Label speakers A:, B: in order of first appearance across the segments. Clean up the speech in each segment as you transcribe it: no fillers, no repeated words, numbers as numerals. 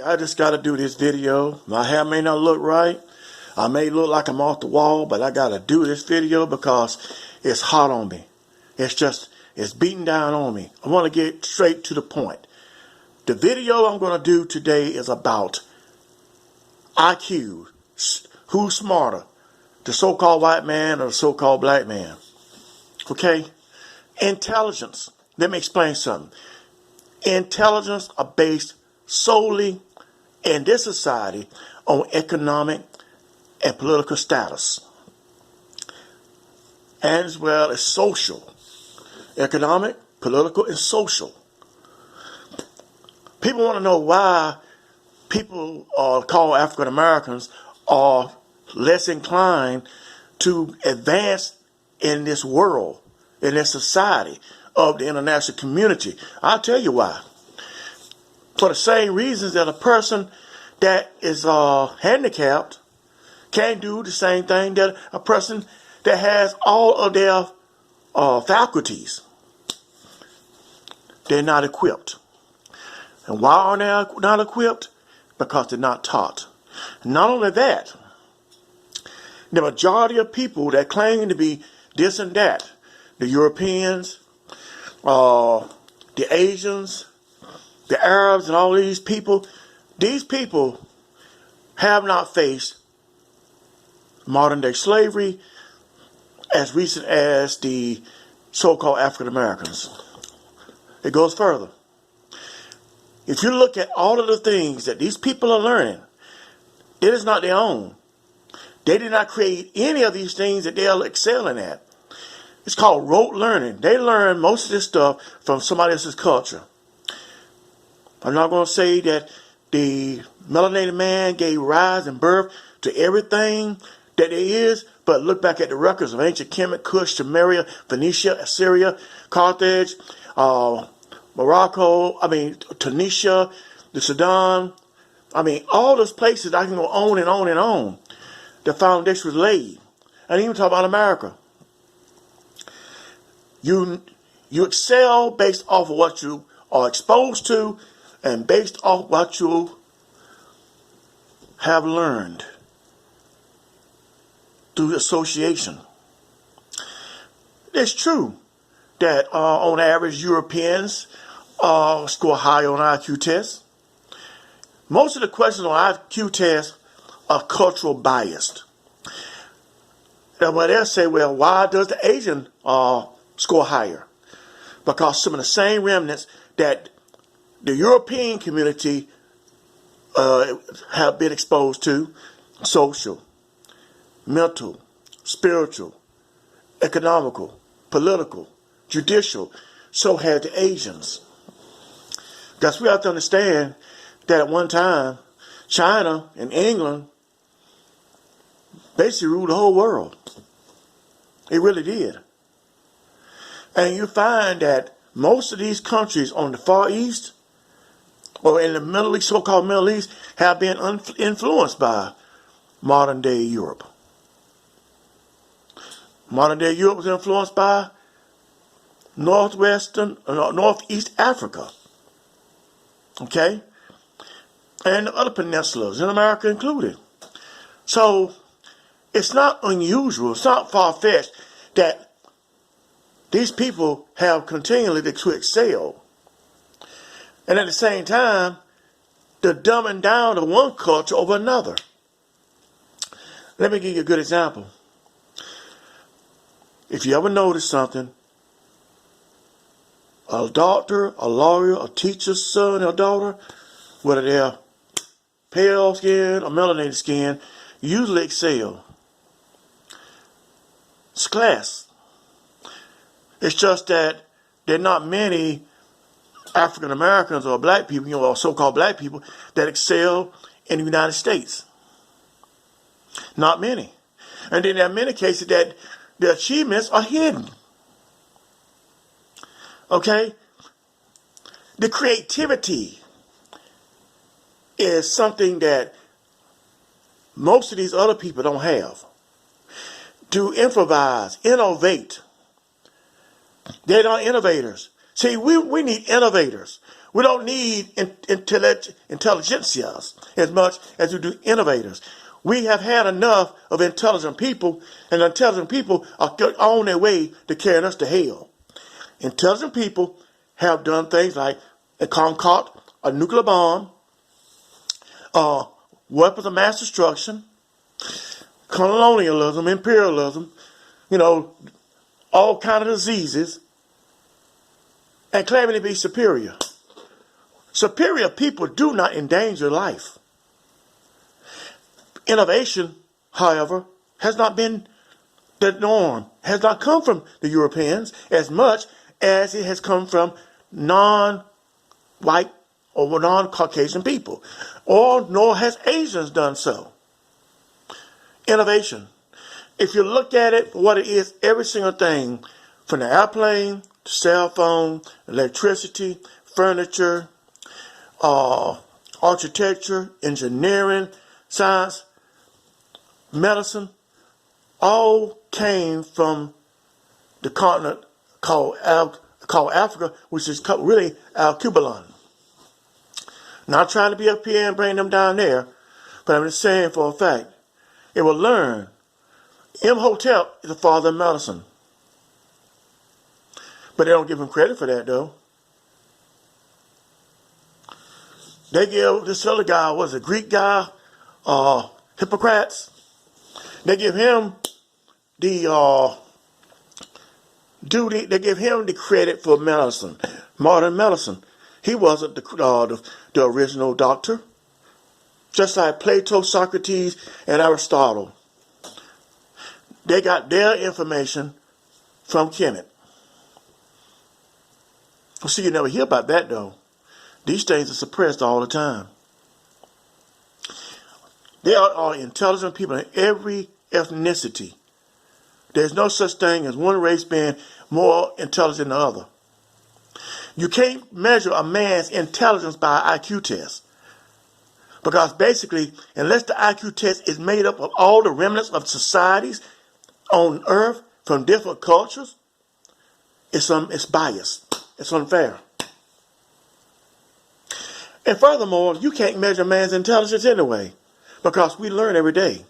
A: I just got to do this video. My hair may not look right. I may look like I'm off the wall, but I got to do this video because it's hot on me. It's beating down on me. I want to get straight to the point. The video I'm going to do today is about IQ. Who's smarter? The so-called white man or the so-called black man? Okay? Intelligence. Let me explain something. Intelligence are based solely in this society on economic and political status, and as well as social. Economic, political, and social. People want to know why people called African Americans are less inclined to advance in this world, in this society of the international community. I'll tell you why. For the same reasons that a person that is handicapped can't do the same thing that a person that has all of their faculties. They're not equipped. And why are they not equipped? Because they're not taught. Not only that, the majority of people that claim to be this and that, the Europeans, the Asians, the Arabs, and all these people have not faced modern day slavery as recent as the so-called African Americans. It goes further. If you look at all of the things that these people are learning, it is not their own. They did not create any of these things that they are excelling at. It's called rote learning. They learn most of this stuff from somebody else's culture. I'm not going to say that the melanated man gave rise and birth to everything that there is, but look back at the records of ancient Kemet, Kush, Samaria, Phoenicia, Assyria, Carthage, Morocco, Tunisia, the Sudan. All those places I can go on and on and on. The foundation was laid. And even talk about America. You excel based off of what you are exposed to and based off what you have learned through association. It's true that on average Europeans score high on IQ tests. Most of the questions on IQ tests are cultural biased. And when they say, well, why does the Asian score higher? Because some of the same remnants that the European community have been exposed to, social, mental, spiritual, economical, political, judicial, so had the Asians. Because we have to understand that at one time, China and England basically ruled the whole world. It really did. And you find that most of these countries on the Far East or in the Middle East, so-called Middle East, have been influenced by modern day Europe. Modern day Europe was influenced by Northeast Africa. Okay? And other peninsulas, in America included. So, it's not unusual, it's not far-fetched that these people have continually to excel. And at the same time, they're dumbing down to one culture over another. Let me give you a good example. If you ever notice something, a doctor, a lawyer, a teacher's son or daughter, whether they're pale skin or melanated skin, usually excel. It's class. It's just that there are not many African Americans or black people, or so-called black people, that excel in the United States. Not many. And then there are many cases that the achievements are hidden. Okay? The creativity is something that most of these other people don't have. To improvise, innovate. They're not innovators. See, we need innovators. We don't need intelligentsias as much as we do innovators. We have had enough of intelligent people, and intelligent people are on their way to carrying us to hell. Intelligent people have done things like concoct a nuclear bomb, weapons of mass destruction, colonialism, imperialism, all kind of diseases, and claiming to be superior. Superior people do not endanger life. Innovation, however, has not been the norm, has not come from the Europeans as much as it has come from non-white or non-Caucasian people, nor has Asians done so. Innovation. If you look at it, what it is, every single thing, from the airplane, to cell phone, electricity, furniture, architecture, engineering, science, medicine, all came from the continent called Africa, which is really Alkebulan. Not trying to be up here and bring them down there, but I'm just saying for a fact, it will learn. Imhotep is the father of medicine. But they don't give him credit for that, though. They give this other guy, was a Greek guy, Hippocrates. They give him the duty. They give him the credit for medicine, modern medicine. He wasn't the original doctor. Just like Plato, Socrates, and Aristotle. They got their information from Kemet. See, you never hear about that, though. These things are suppressed all the time. There are intelligent people in every ethnicity. There's no such thing as one race being more intelligent than the other. You can't measure a man's intelligence by an IQ test. Because basically, unless the IQ test is made up of all the remnants of societies on earth from different cultures, it's biased. It's unfair. And furthermore, you can't measure man's intelligence anyway, because we learn every day.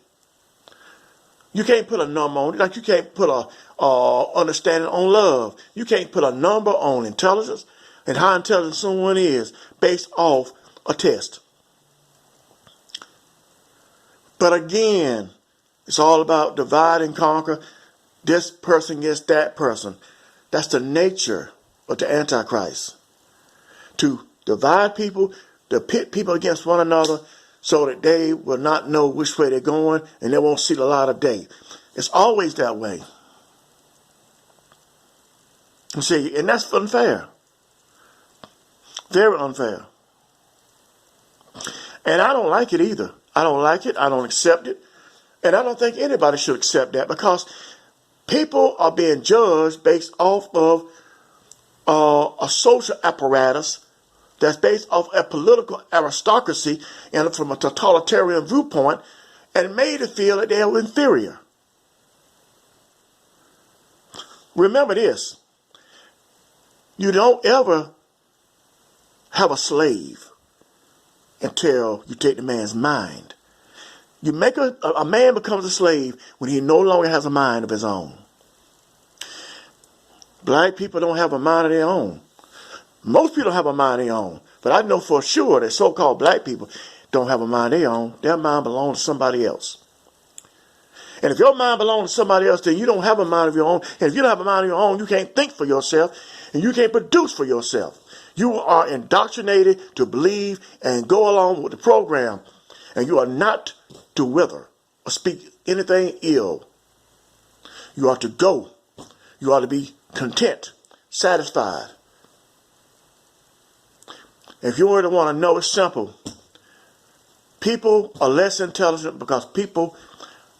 A: You can't put a number on it, like you can't put a understanding on love. You can't put a number on intelligence and how intelligent someone is based off a test. But again, it's all about divide and conquer. This person against that person. That's the nature of the Antichrist. To divide people, to pit people against one another so that they will not know which way they're going and they won't see the light of day. It's always that way. You see, and that's unfair. Very unfair. And I don't like it either. I don't like it. I don't accept it. And I don't think anybody should accept that, because people are being judged based off of a social apparatus that's based off a political aristocracy and from a totalitarian viewpoint, and made to feel that they are inferior. Remember this. You don't ever have a slave until you take the man's mind. You make a man becomes a slave when he no longer has a mind of his own. Black people don't have a mind of their own. Most people don't have a mind of their own. But I know for sure that so-called black people don't have a mind of their own. Their mind belongs to somebody else. And if your mind belongs to somebody else, then you don't have a mind of your own. And if you don't have a mind of your own, you can't think for yourself and you can't produce for yourself. You are indoctrinated to believe and go along with the program. And you are not to wither or speak anything ill. You are to go. You are to be content, satisfied. If you were to want to know, it's simple. People are less intelligent because people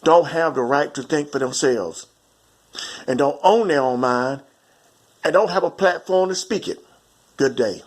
A: don't have the right to think for themselves and don't own their own mind and don't have a platform to speak it. Good day.